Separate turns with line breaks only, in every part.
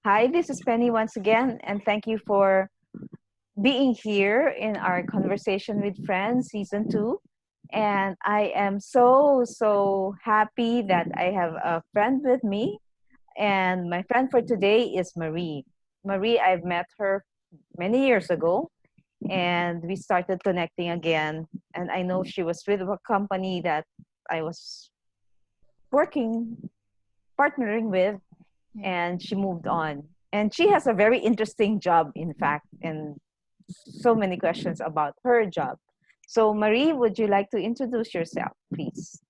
Hi, this is Penny once again, and thank you for being here in our Conversation with Friends Season 2. And I am so happy that I have a friend with me. And my friend for today is Marie. Marie, I've met her many years ago, and we started connecting again. And I know she was with a company that I was working, partnering with,
Yeah.
and she moved on. And she has a very interesting job, in fact, and so many questions about her job. So, Marie, would you like to introduce yourself, please?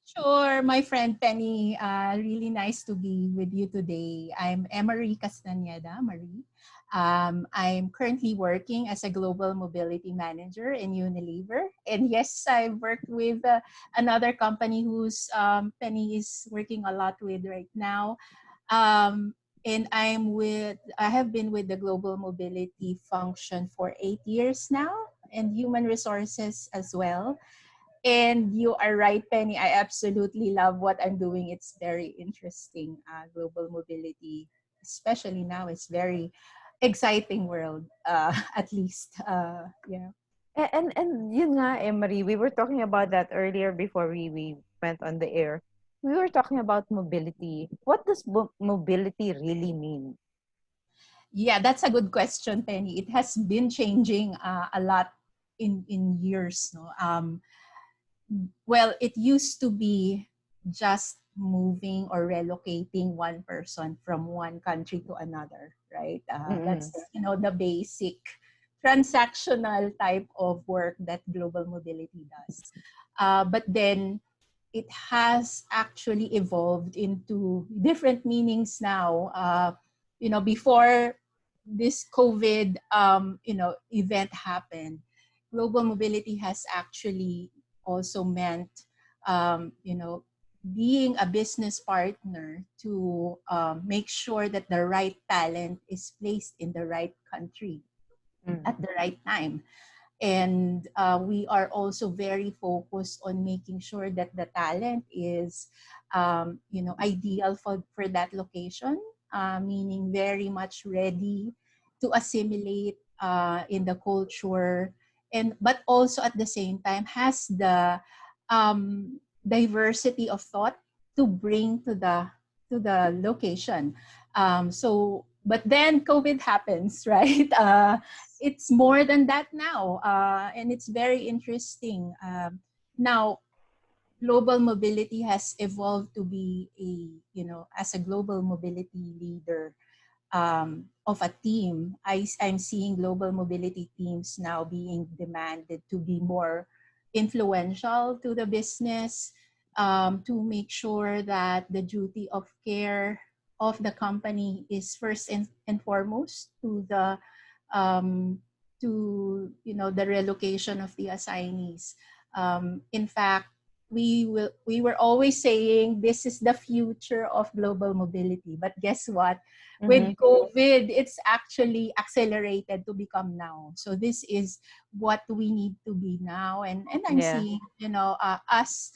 Sure, my friend Penny. Really nice to be with you today. I'm Emmarie Castaneda, Marie. I'm currently working as a global mobility manager in Unilever. And yes, I've worked with another company who's Penny is working a lot with right now. And I have been with the global mobility function for 8 years now, and human resources as well. And you are right, Penny. I absolutely love what I'm doing. It's very interesting. Global mobility, especially now, it's very exciting world. At least, yeah.
And yun nga, Marie, we were talking about that earlier before we went on the air. We were talking about mobility. What does mobility really mean?
Yeah, that's a good question, Penny. It has been changing a lot in years. No, well, it used to be just moving or relocating one person from one country to another, right? That's
Mm-mm.
the basic transactional type of work that global mobility does. But then it has actually evolved into different meanings now. Before this COVID, event happened, global mobility has actually also meant, um, you know, being a business partner to make sure that the right talent is placed in the right country
Mm.
at the right time. And we are also very focused on making sure that the talent is, ideal for that location, meaning very much ready to assimilate in the culture, and but also at the same time has the diversity of thought to bring to the location. But then COVID happens, right? It's more than that now, and it's very interesting. Now, global mobility has evolved to be as a global mobility leader of a team. I'm seeing global mobility teams now being demanded to be more influential to the business, to make sure that the duty of care of the company is first and foremost to the the relocation of the assignees. In fact, we were always saying this is the future of global mobility, but guess what? With
Mm-hmm.
COVID, it's actually accelerated to become now. So this is what we need to be now, and I'm
Yeah.
seeing us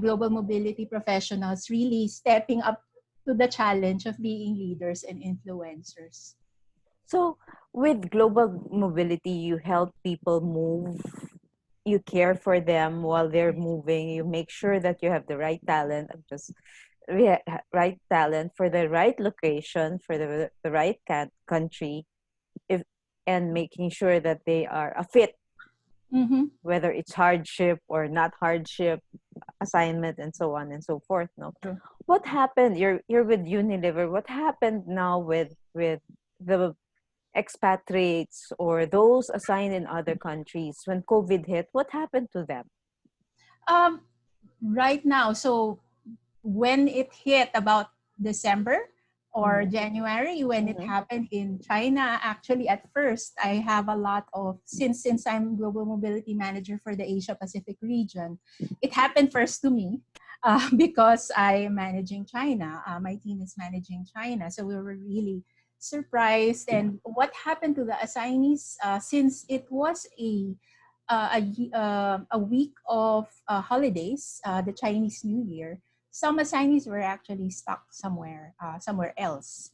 global mobility professionals really stepping up to the challenge of being leaders and influencers.
So, with global mobility, you help people move, you care for them while they're moving, you make sure that you have the right talent, right talent for the right location, for the right country, if and making sure that they are a fit,
Mm-hmm.
whether it's hardship or not hardship, assignment, and so on and so forth. No,
True.
what happened? You're with Unilever. What happened now with the expatriates or those assigned in other countries when COVID hit? What happened to them?
Um, right now, so when it hit about December or
Mm-hmm.
January, when it
Mm-hmm.
happened in China, actually at first I have a lot of, since I'm global mobility manager for the Asia Pacific region, it happened first to me. Because I am managing China. My team is managing China. So we were really surprised. And what happened to the assignees, since it was a week of holidays, the Chinese New Year, some assignees were actually stuck somewhere else.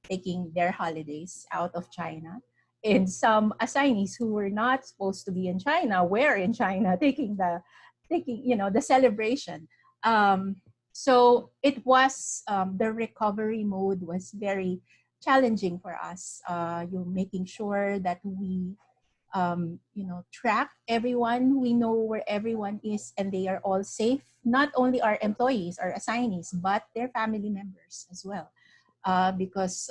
taking their holidays out of China. And some assignees who were not supposed to be in China were in China taking the celebration. Um, so it was the recovery mode was very challenging for us. You making sure that we track everyone. We know where everyone is and they are all safe. Not only our employees, our assignees, but their family members as well. Because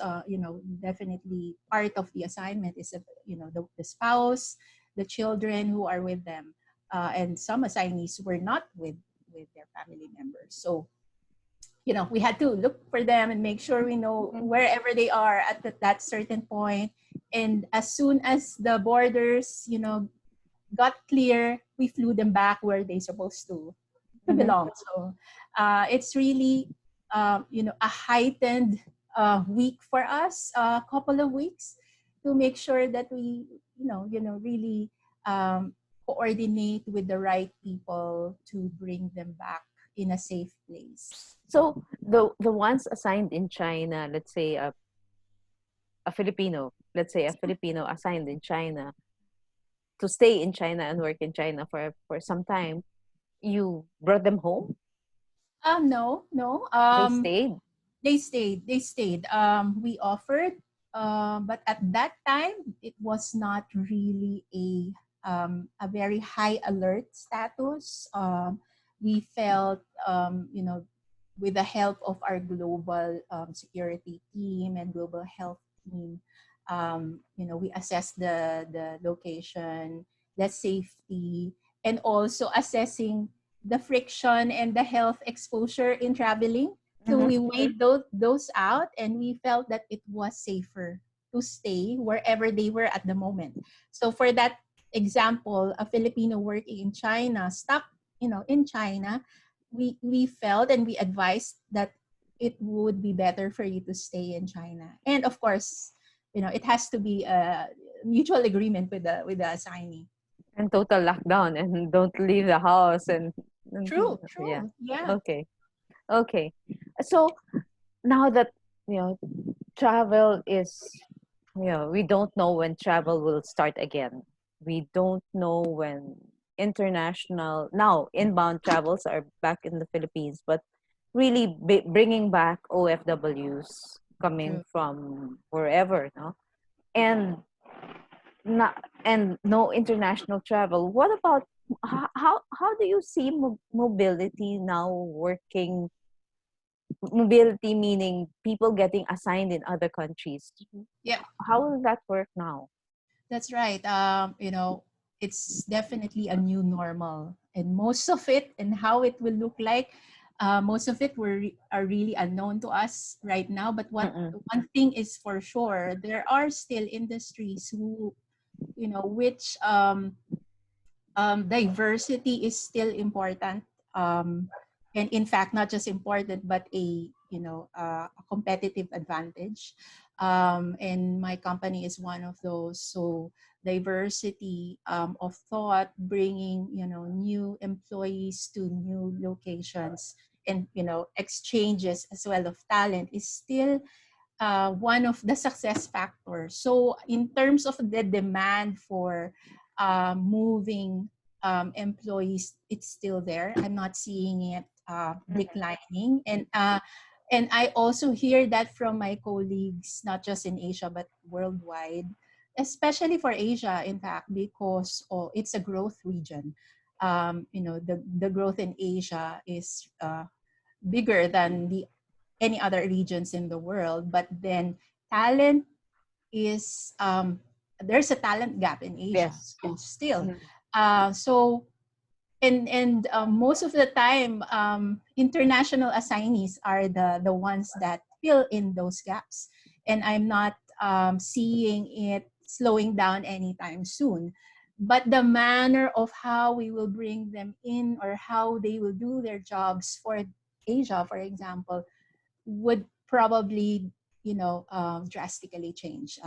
definitely part of the assignment is the spouse, the children who are with them, and some assignees were not with their family members. So we had to look for them and make sure we know
Mhm.
wherever they are at that certain point. And as soon as the borders got clear, we flew them back where they supposed to
Mhm.
belong. So it's really a heightened week for us, a couple of weeks, to make sure that we really um, coordinate with the right people to bring them back in a safe place.
So the ones assigned in China, let's say a Filipino, let's say a Filipino assigned in China to stay in China and work in China for some time, you brought them home?
No, no.
They stayed?
They stayed. We offered, but at that time, it was not really a very high alert status. We felt, with the help of our global security team and global health team, we assessed the location, the safety, and also assessing the friction and the health exposure in traveling. So
Mm-hmm.
we weighed those out, and we felt that it was safer to stay wherever they were at the moment. So for that example, a Filipino working in China, stuck, in China, we felt and we advised that it would be better for you to stay in China. And of course, it has to be a mutual agreement with the assignee.
And total lockdown and don't leave the house and
True,
yeah.
true. Yeah.
Okay. Okay. So now that you know travel is we don't know when travel will start again. We don't know when international now inbound travels are back in the Philippines, but really bringing back OFWs coming
True.
from wherever, no? And not and no international travel. What about how do you see mobility now working? Mobility meaning people getting assigned in other countries.
Yeah.
How will that work now?
That's right. It's definitely a new normal, and most of it and how it will look like, most of it are really unknown to us right now. But
Mm-mm.
one thing is for sure, there are still industries who, which diversity is still important, and in fact not just important but a competitive advantage, and my company is one of those. So diversity of thought, bringing new employees to new locations, and exchanges as well of talent is still one of the success factors. So in terms of the demand for moving employees, it's still there. I'm not seeing it declining. And I also hear that from my colleagues, not just in Asia but worldwide, especially for Asia, in fact, because it's a growth region. The growth in Asia is bigger than the any other regions in the world. But then talent is there's a talent gap in Asia.
Yes.
So still,
Mhm.
so and most of the time, international assignees are the ones that fill in those gaps. And I'm not seeing it slowing down anytime soon. But the manner of how we will bring them in, or how they will do their jobs for Asia, for example, would probably drastically change.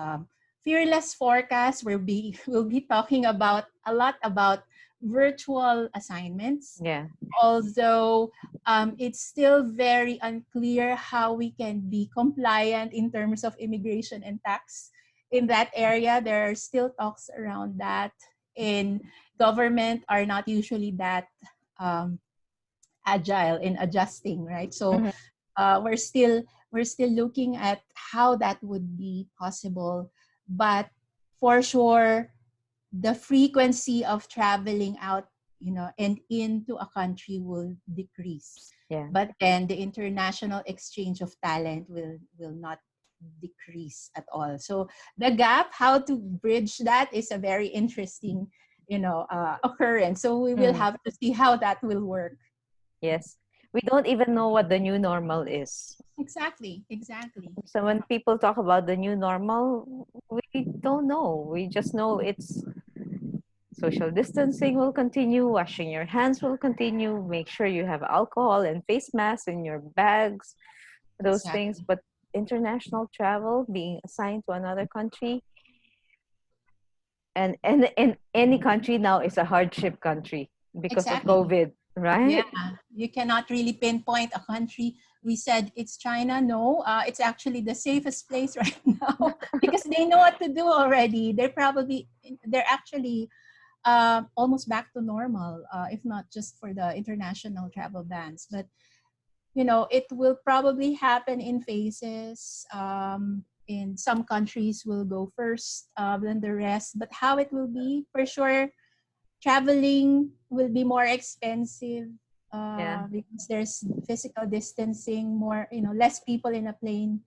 Fearless forecast will be we'll be talking about a lot about virtual assignments,
Yeah.
although it's still very unclear how we can be compliant in terms of immigration and tax in that area. There are still talks around that, and government are not usually that um, agile in adjusting, right? So
Mhm.
we're still looking at how that would be possible, but for sure the frequency of traveling out, and into a country will decrease.
Yeah.
But then the international exchange of talent will not decrease at all. So the gap, how to bridge that, is a very interesting, occurrence. So we will
Mm.
have to see how that will work.
Yes. We don't even know what the new normal is.
Exactly, exactly.
So when people talk about the new normal, we don't know. We just know it's social distancing will continue, washing your hands will continue, make sure you have alcohol and face masks in your bags, those things.
Exactly.
But international travel, being assigned to another country, and in any country now is a hardship country because of
Exactly.
COVID,
Yeah,
right?
you cannot really pinpoint a country. We said it's China. No, it's actually the safest place right now because they know what to do already. They're actually almost back to normal, if not just for the international travel bans. But it will probably happen in phases. In some countries, will go first, than the rest. But how it will be, for sure, traveling will be more expensive,
Yeah,
because there's physical distancing, more, less people in a plane,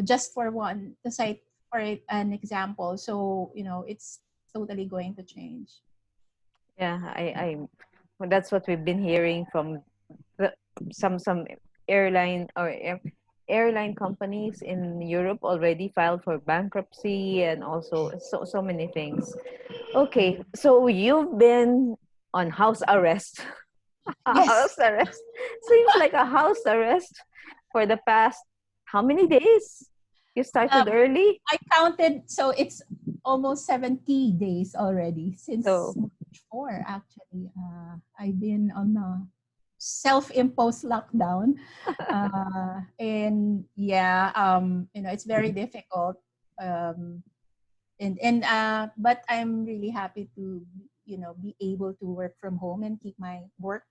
just for one to cite for an example. So it's totally going to change.
yeah. Well, that's what we've been hearing from the, some airline or airline companies in Europe already filed for bankruptcy and also so many things. Okay, so you've been on house arrest.
Yes.
House arrest seems like a house arrest for the past how many days? You started
um,
early,
I counted, so it's almost 70 days already since
so
March 4, actually. I've been on a self-imposed lockdown. And yeah, it's very difficult. Um, but I'm really happy to, be able to work from home and keep my work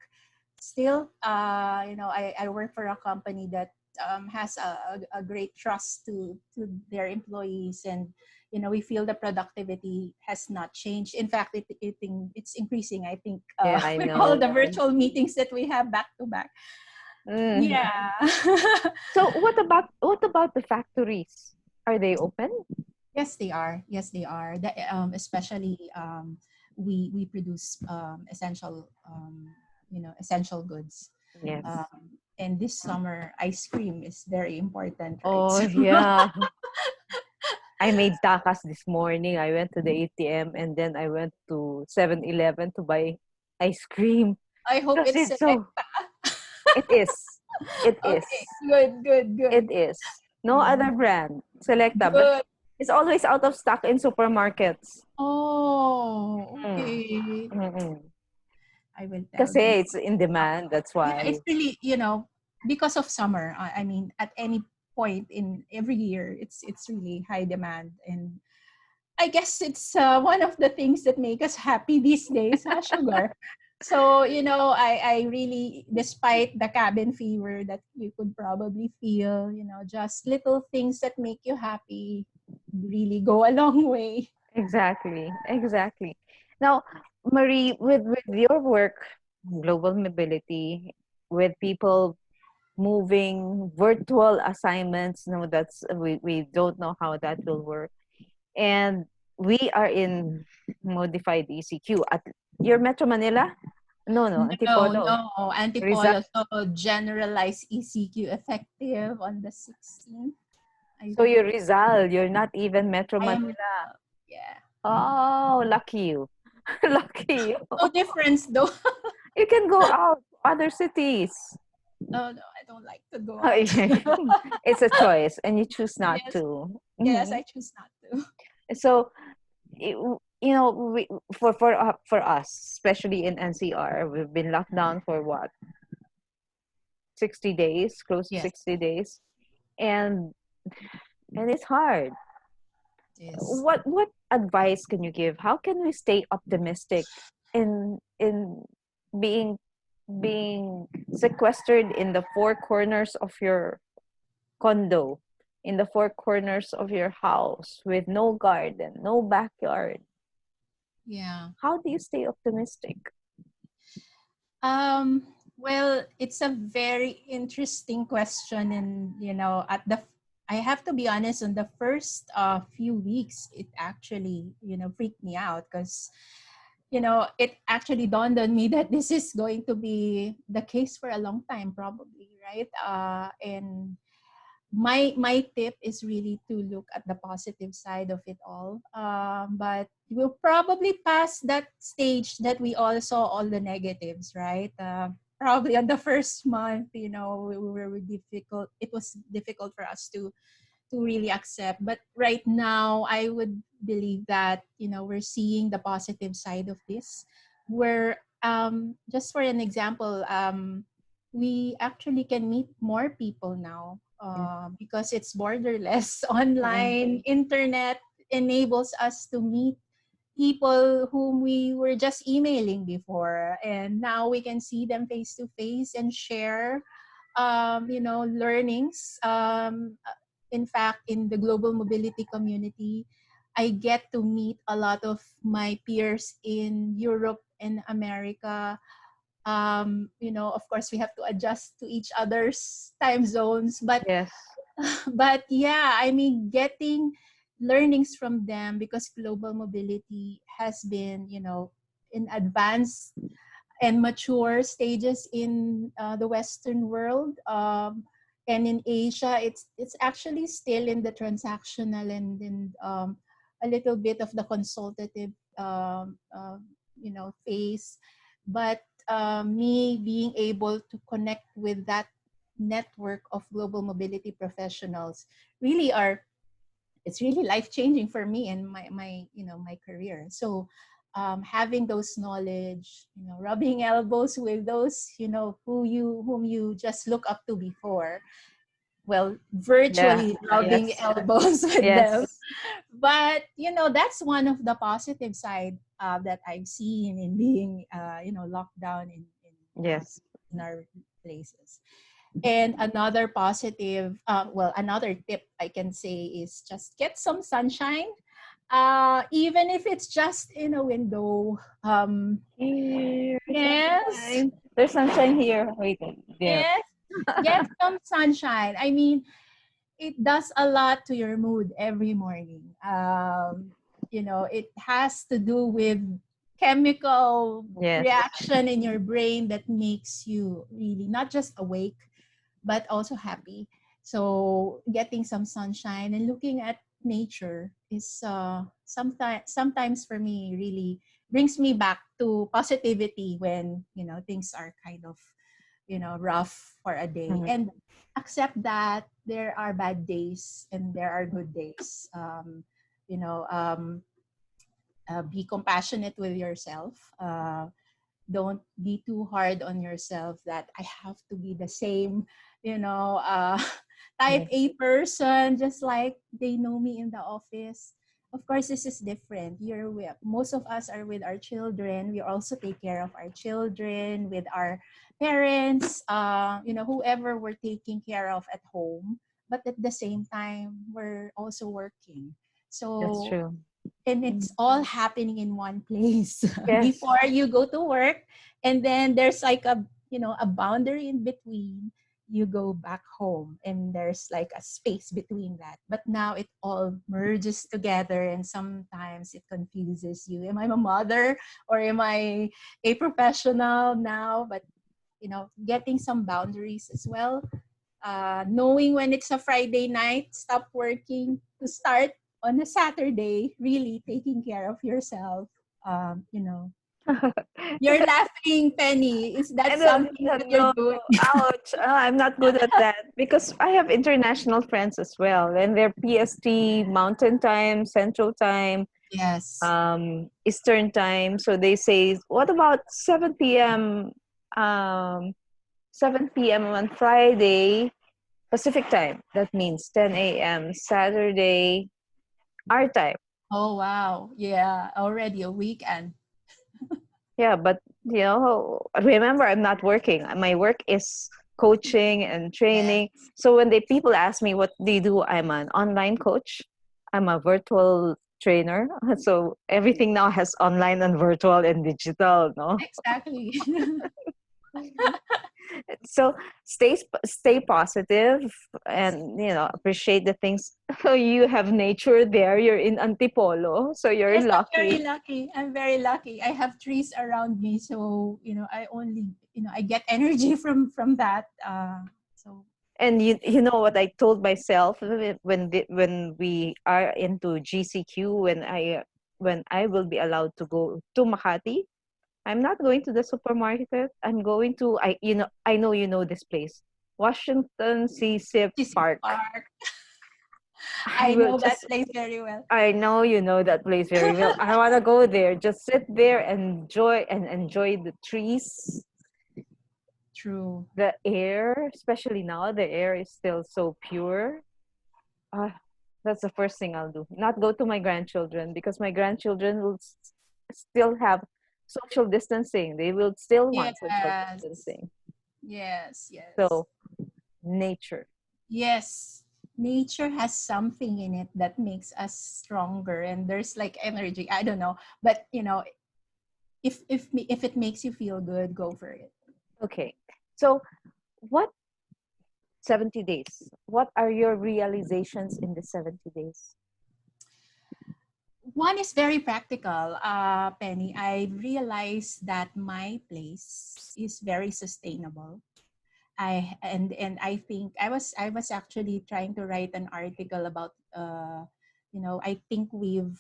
still. I work for a company that has a great trust to their employees, and we feel the productivity has not changed. In fact, it's increasing, I think,
yeah, I
with all the
know.
virtual meetings that we have back to back.
Mm.
Yeah.
So what about the factories? Are they open?
Yes, they are. Yes, they are. Especially, we produce essential goods.
Yes.
And this summer, ice cream is very important, right?
Oh yeah. I made takas this morning. I went to the ATM and then I went to 7-Eleven to buy ice cream
I hope
because
it's
it's
select.
so it is. It is.
Okay, good, good,
It
good.
is. No
Mm,
other brand. Selecta, but
good.
it's always out of stock in supermarkets.
Oh,
Mm.
okay.
Mm-mm.
I will tell
Kasi
them.
it's in demand. That's
Yeah, it's
why.
really, because of summer. I mean, at any point in every year, it's really high demand, and I guess it's one of the things that make us happy these days, huh, sugar. So, I really, despite the cabin fever that you could probably feel, just little things that make you happy really go a long way.
Exactly. Exactly. Now, Marie, with your work, global mobility, with people moving virtual assignments, no, we don't know how that will work. And we are in modified ECQ at your Metro Manila. No, no,
No,
Antipolo,
no,
Rizal.
Antipolo. So, generalized ECQ effective on the 16th, I
So you're
believe.
Rizal. You're not even Metro
I am,
Manila.
yeah.
Oh, lucky you. Lucky you.
No difference though.
You can go out to other cities.
No, no, I don't like to go out.
It's a choice, and you choose not
Yes,
to.
yes,
Mhm.
I choose not to.
So, i- we, for us, especially in NCR, we've been locked down for what, 60 days, close to
Yes,
60 days, and it's hard.
it is.
What advice can you give? How can we stay optimistic in being being sequestered in the four corners of your condo, in the four corners of your house, with no garden, no backyard?
Yeah.
How do you stay optimistic?
Well, it's a very interesting question, and I have to be honest. On the first few weeks, it actually freaked me out because it actually dawned on me that this is going to be the case for a long time, probably, right? And my tip is really to look at the positive side of it all. But we'll probably pass that stage that we all saw all the negatives, right? Probably on the first month, we were difficult. It was difficult for us to really accept. But right now, I would believe that we're seeing the positive side of this. Where just for an example, we actually can meet more people now
Yeah.
because it's borderless.
Yeah.
Online internet enables us to meet people whom we were just emailing before, and now we can see them face to face and share learnings. In fact, in the global mobility community, I get to meet a lot of my peers in Europe and America. Of course, we have to adjust to each other's time zones, but
Yes.
but yeah, I mean, getting learnings from them because global mobility has been, in advanced and mature stages in the Western world. And in Asia, it's actually still in the transactional and in a little bit of the consultative, phase. But me being able to connect with that network of global mobility professionals really are it's really life changing for me and my career. So having those knowledge, rubbing elbows with those whom you just look up to before, well,
Yeah.
virtually rubbing
Yes.
elbows with them.
Yes.
But that's one of the positive side that I've seen in being locked down
Yes.
in our places. And another positive, another tip I can say is just get some sunshine, even if it's just in a window.
Here,
Yes,
sunshine. There's sunshine here. Wait. Yeah.
yes, get some sunshine. I mean, it does a lot to your mood every morning. It has to do with chemical
Yes.
reaction in your brain that makes you really not just awake but also happy. So getting some sunshine and looking at nature is sometimes for me really brings me back to positivity when things are kind of rough for a day,
Mhm.
and accept that there are bad days and there are good days. You know, um, be compassionate with yourself. Don't be too hard on yourself that I have to be the same, you know, uh, type
Yes.
A person, just like they know me in the office. Of course, this is different. Most of us are with our children. We also take care of our children, with our parents, whoever we're taking care of at home. But at the same time, we're also working.
That's
So
true.
and
Mm.
it's all happening in one place
Yes.
before you go to work, and then there's like a boundary in between. You go back home and there's like a space between that, but now it all merges together, and sometimes it confuses you. Am I a mother or am I a professional now? But getting some boundaries as well, knowing when it's a Friday night, stop working to start on a Saturday, really taking care of yourself. Um, you know,
Because
you're laughing, Penny. Is that
I don't
something that you're
know.
doing?
Ouch. I'm not good at that because I have international friends as well, and they're PST, Mountain Time, Central Time.
Yes.
Eastern time. So they say, what about 7 p.m. Um, 7 p.m. on Friday Pacific time? That means 10 a.m. Saturday our time.
Oh, wow. Yeah. Already a weekend.
Yeah, but remember, I'm not working. My work is coaching and training.
Yes.
So when the people ask me what do you do, I'm an online coach. I'm a virtual trainer. So everything now has online and virtual and digital, no?
Exactly.
So stay positive and appreciate the things. So you have nature there. You're in Antipolo, so you're
Yes, I'm very
lucky.
lucky. I'm very lucky. I have trees around me, so I only I get energy from that. So
And you know what I told myself when we are into GCQ, when I will be allowed to go to Makati, I'm not going to the supermarket. I'm going to I know you know this place, Washington CC
CC
Park.
Park.
I
I
will
know that
just
place very well.
I know you know that place very well. I want to go there, just sit there and enjoy the trees,
True.
the air, especially now the air is still so pure. Ah, that's the first thing I'll do. Not go to my grandchildren because my grandchildren will still have social distancing. They will still want social
Yes.
distancing.
Yes. Yes.
So, nature.
Yes. Nature has something in it that makes us stronger, and there's like energy. I don't know, but if it makes you feel good, go for it.
Okay. So, what 70 days? What are your realizations in the 70 days?
One is very practical, Penny. I realized that my place is very sustainable. I think I was actually trying to write an article about I think we've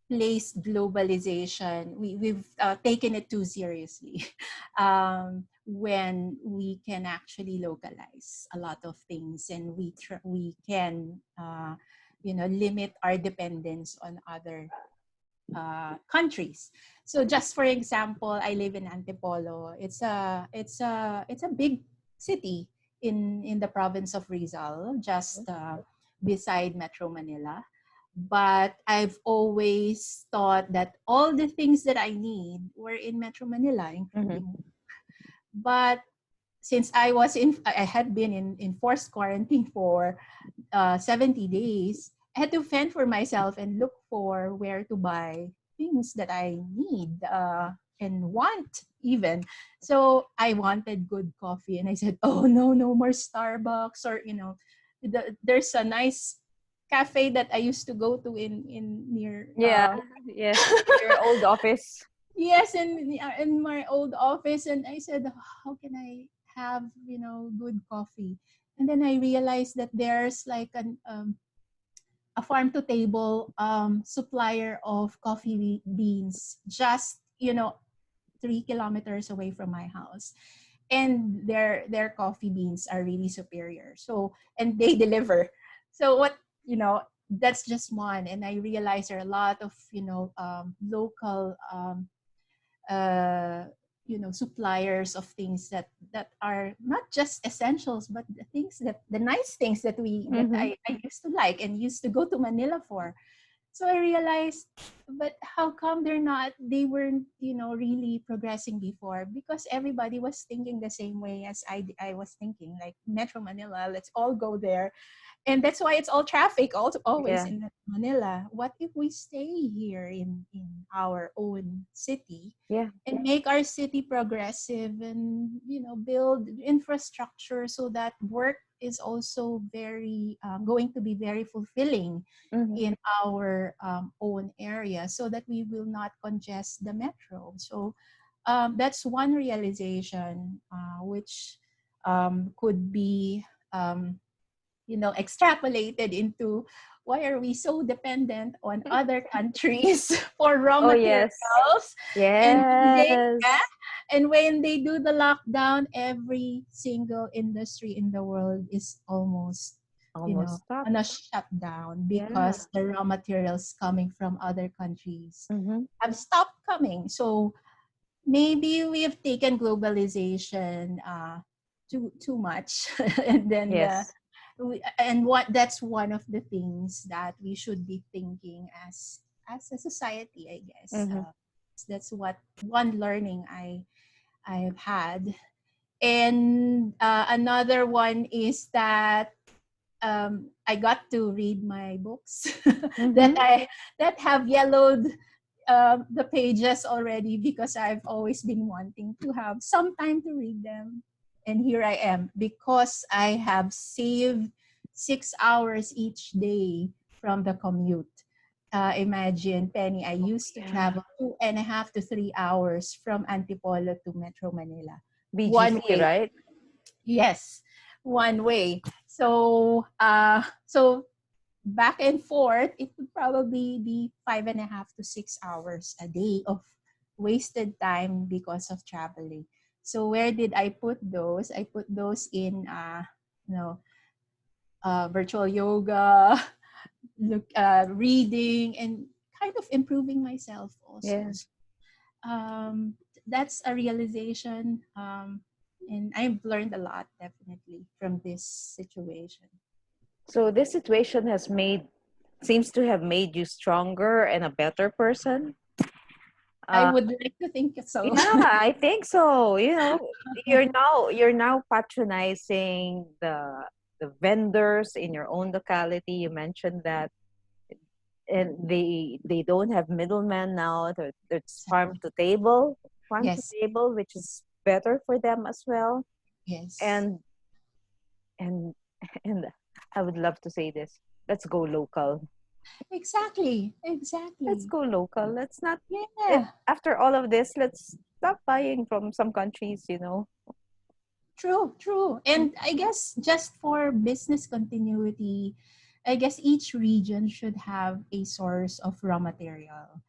placed globalization. We've taken it too seriously when we can actually localize a lot of things, and we can limit our dependence on other countries. So just for example, I live in Antipolo. It's a big city in the province of Rizal, just beside Metro Manila. But I've always thought that all the things that I need were in Metro Manila,
Mm-hmm.
including. But since I had been in forced quarantine for 70 days, I had to fend for myself and look for where to buy things that I need and want even. So I wanted good coffee, and I said, "Oh no, no more Starbucks, or there's a nice cafe that I used to go to in near
Yeah, yeah. In your old office.
yes, in my old office, and I said, how can I have good coffee? And then I realized that there's like a farm to table supplier of coffee beans, just 3 kilometers away from my house, and their coffee beans are really superior. So, and they deliver. So what that's just one, and I realized there are a lot of local uh, suppliers of things that are not just essentials, but the nice things that
Mm-hmm.
I used to like and used to go to Manila for. So I realized, but how come they weren't really progressing before? Because everybody was thinking the same way as I was thinking, like Metro Manila, let's all go there. And that's why it's all traffic also always
Yeah,
in Manila. What if we stay here in our own city
yeah.
and make our city progressive, and build infrastructure so that work is also very going to be very fulfilling
Mm-hmm.
in our own area, so that we will not congest the metro. So that's one realization, which could be extrapolated into why are we so dependent on other countries for raw
Oh yes,
materials, and
yes.
when they do the lockdown, every single industry in the world is almost
Almost
on a
stopped.
shutdown
Yeah.
because the raw materials coming from other countries
Mm-hmm.
have stopped coming. So maybe we have taken globalization too much, and then
Yes.
and what that's one of the things that we should be thinking as a society, I guess.
Mm-hmm.
That's what one learning I've had. And another one is that I got to read my books that
Mm-hmm.
I that have yellowed the pages already because I've always been wanting to have some time to read them. And here I am because I have saved 6 hours each day from the commute. Imagine, Penny, I used to
Yeah.
travel 2.5 to 3 hours from Antipolo to Metro Manila. One
BGC,
way.
right?
Yes, one way. So back and forth, it would probably be 5.5 to 6 hours a day of wasted time because of traveling. So where did I put those? I put those in, you know, virtual yoga, reading, and kind of improving myself also.
Yeah.
So, um, that's a realization, and I've learned a lot definitely from this situation.
So this situation has made seems to have made you stronger and a better person.
I
Uh,
would like to think so.
yeah, I think so. You're now patronizing the vendors in your own locality. You mentioned that, and they don't have middlemen now. It's farm to
Yes,
table, which is better for them as well.
yes.
And and and I would love to say this. Let's go local.
Exactly,
Let's
exactly.
go local. Let's not. It,
Yeah,
after all of this, let's stop buying from some countries.
true, true. And I guess just for business continuity, I guess each region should have a source of raw material.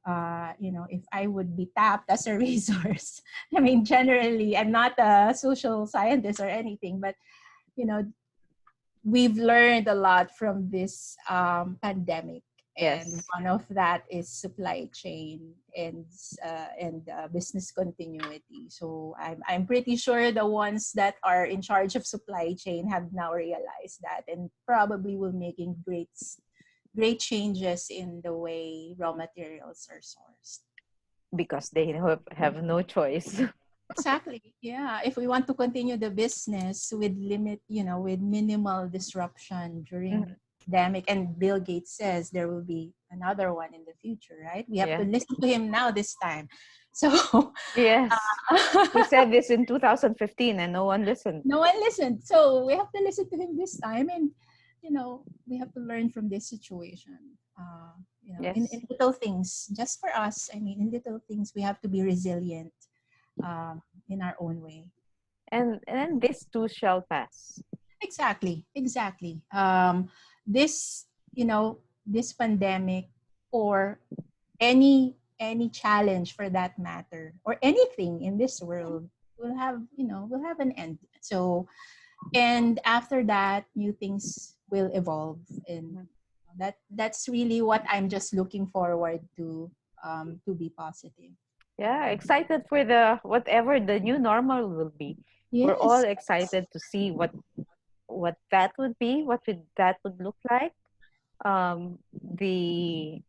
If I would be tapped as a resource, I mean, generally, I'm not a social scientist or anything, but you know, we've learned a lot from this pandemic, and
Yes,
one of that is supply chain and business continuity. So I'm pretty sure the ones that are in charge of supply chain have now realized that, and probably will making great changes in the way raw materials are sourced.
because they have no choice.
Exactly. Yeah. If we want to continue the business with minimal disruption during
Mhm.
pandemic, and Bill Gates says there will be another one in the future, right? We have to
Yeah.
listen to him now this time. So
Yes. He said this in 2015 and no one listened.
no one listened. So we have to listen to him this time, and we have to learn from this situation. In
Yes.
little things, just for us. I mean, in little things, we have to be resilient in our own way.
And then this too shall pass.
Exactly, exactly. This, this pandemic, or any challenge for that matter, or anything in this world, will have an end. So, and after that, new things will evolve, and
Mhm.
that's really what I'm just looking forward to be positive.
Yeah, excited for the whatever the new normal will be. We're all
Yes,
excited to see what that would be, that would look like. The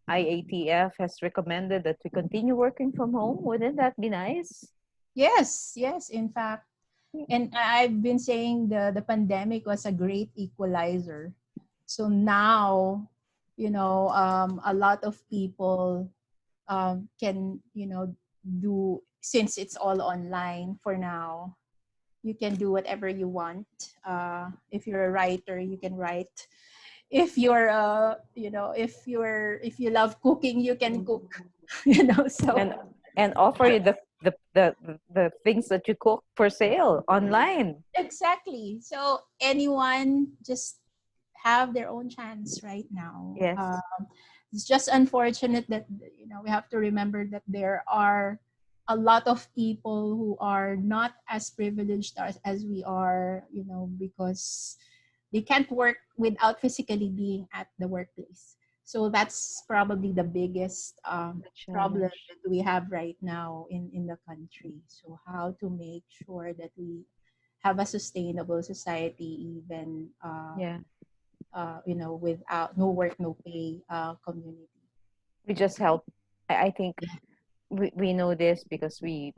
IATF has recommended that we continue working from home. Wouldn't that be nice?
yes, yes. In fact, and I've been saying the pandemic was a great equalizer. So now, a lot of people can, do, since it's all online for now. You can do whatever you want. If you're a writer, you can write. If you're, if you love cooking, you can cook. So
and and offer you the things that you cook for sale online.
exactly. So anyone just have their own chance right now.
Yes,
It's just unfortunate that we have to remember that there are a lot of people who are not as privileged as we are, because they can't work without physically being at the workplace. So that's probably the biggest
The
problem
challenge.
that we have right now in the country. So how to make sure that we have a sustainable society, even
Yeah.
without no work, no pay community.
We just help. I think we know this because we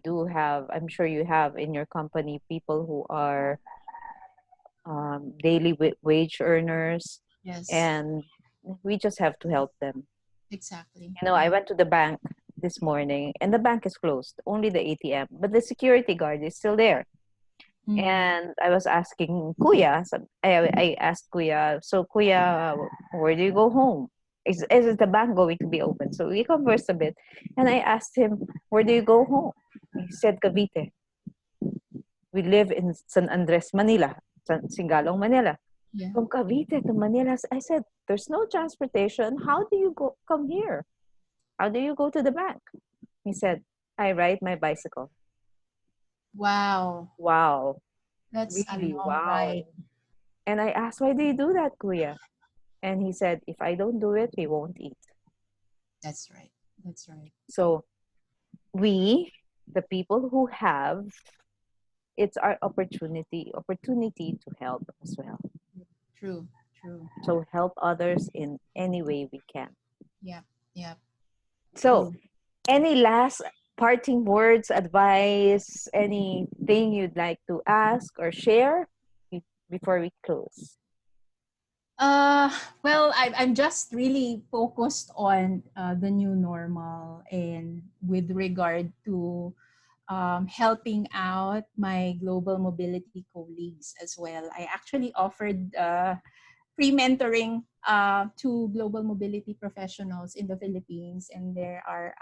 do have, I'm sure you have in your company people who are daily wage earners,
Yes,
and we just have to help them.
exactly.
I
Yeah.
went to the bank this morning and the bank is closed, only the ATM, but the security guard is still there.
Mm,
And I was asking Kuya, I asked Kuya, so Kuya, where do you go home? Is the bank going to be open? So we conversed a bit, and I asked him, where do you go home? He said, Cavite. We live in San Andres, Manila, Singalong, Manila.
yeah.
From Cavite to Manila, I said, there's no transportation. How do you go come here? How do you go to the bank? He said, I ride my bicycle.
Wow,
Wow,
that's a
really,
long
wow.
ride.
And I asked, why do you do that, Kuya? And he said, if I don't do it, we won't eat.
That's right. That's right.
So we, the people who have, it's our opportunity to help as well.
True. True.
So help others in any way we can.
Yep. Yep.
So
True.
any last parting words, advice, anything you'd like to ask or share before we close?
Uh, well, I'm just really focused on the new normal and with regard to helping out my global mobility colleagues as well. I actually offered free mentoring to global mobility professionals in the Philippines, and there are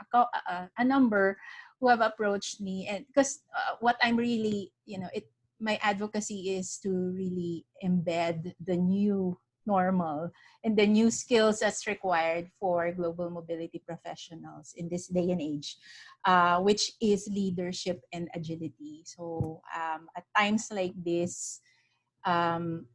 a number who have approached me, and because what I'm really, my advocacy is to really embed the new normal and the new skills that's required for global mobility professionals in this day and age, which is leadership and agility. So at times like this,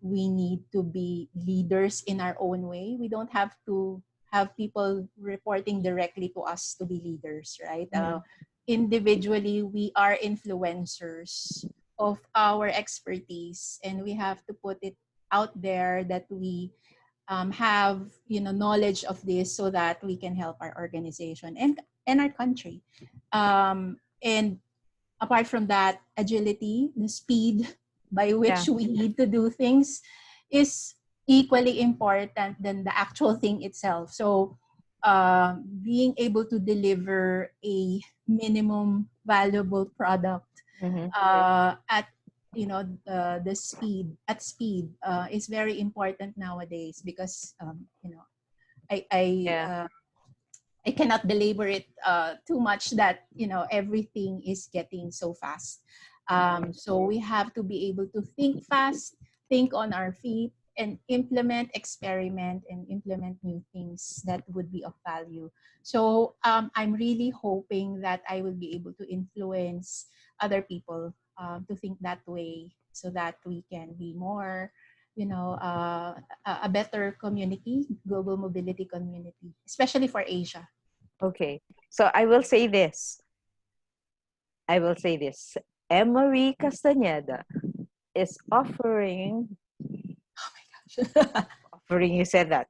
we need to be leaders in our own way. We don't have to have people reporting directly to us to be leaders, right?
Mm-hmm.
Individually, we are influencers of our expertise, and we have to put it out there that we have knowledge of this so that we can help our organization and our country. And apart from that, agility, the speed by
Yeah.
which we need to do things is equally important than the actual thing itself. So, being able to deliver a minimum valuable product
Mm-hmm.
at the speed is very important nowadays because I I
Yeah.
uh, I cannot belabor it too much that everything is getting so fast. So we have to be able to think fast, think on our feet, and experiment, and implement new things that would be of value. So I'm really hoping that I will be able to influence other people to think that way, so that we can be more, a better community, global mobility community, especially for Asia.
Okay. So I will say this. Emmarie Castaneda is offering, you said that,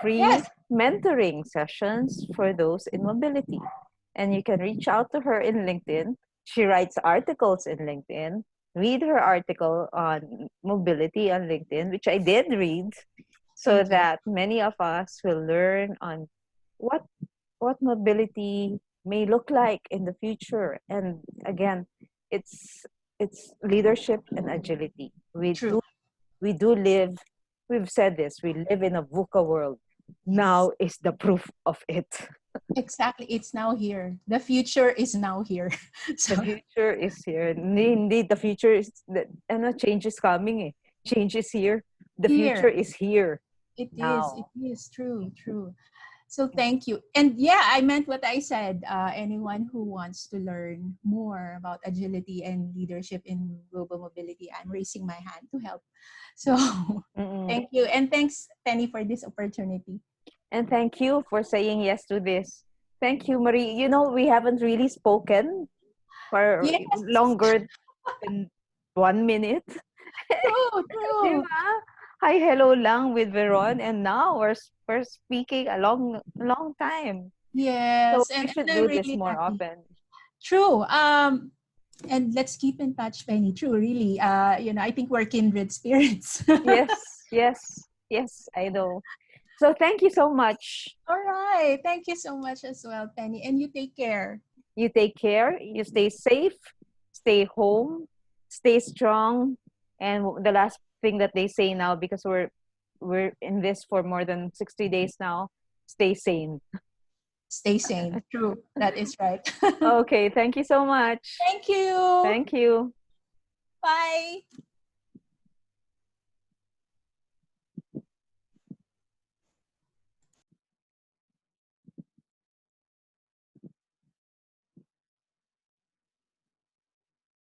free
Yes,
mentoring sessions for those in mobility. And you can reach out to her in LinkedIn. She writes articles in LinkedIn. Read her article on mobility on LinkedIn, which I did read, so
thank you.
that many of us will learn on what what mobility may look like in the future. And again, it's it's leadership and agility.
True.
We do live, we've said this, we live in a VUCA world.
Yes,
Now is the proof of it.
exactly. It's now here. The future is now here.
The
So
future is here. Indeed, the future is, change is coming eh. Change is here. The future
here
is here
it is. It
now.
is true. True. So thank you. And yeah, I meant what I said. Anyone who wants to learn more about agility and leadership in global mobility, I'm raising my hand to help. So
Mm-mm.
thank you. And thanks, Penny, for this opportunity.
And thank you for saying yes to this. Thank you, Marie. You know, we haven't really spoken for
Yes,
longer than 1 minute.
true,
Di
true.
ba? Hi, hello lang with Veron, and now we're speaking a long time. So
Yes,
we
and
should
I'm
do this
really
more
happy.
often.
True. And let's keep in touch, Penny. True, really. I think we're kindred spirits.
Yes, yes, yes, I know. So thank you so much.
All right. Thank you so much as well, Penny. And you take care.
You take care, you stay safe, stay home, stay strong, and the last thing that they say now, because we're in this for more than 60 days now, stay sane.
Stay sane. True. That is right.
Okay, thank you so much.
Thank you.
Thank you.
Bye.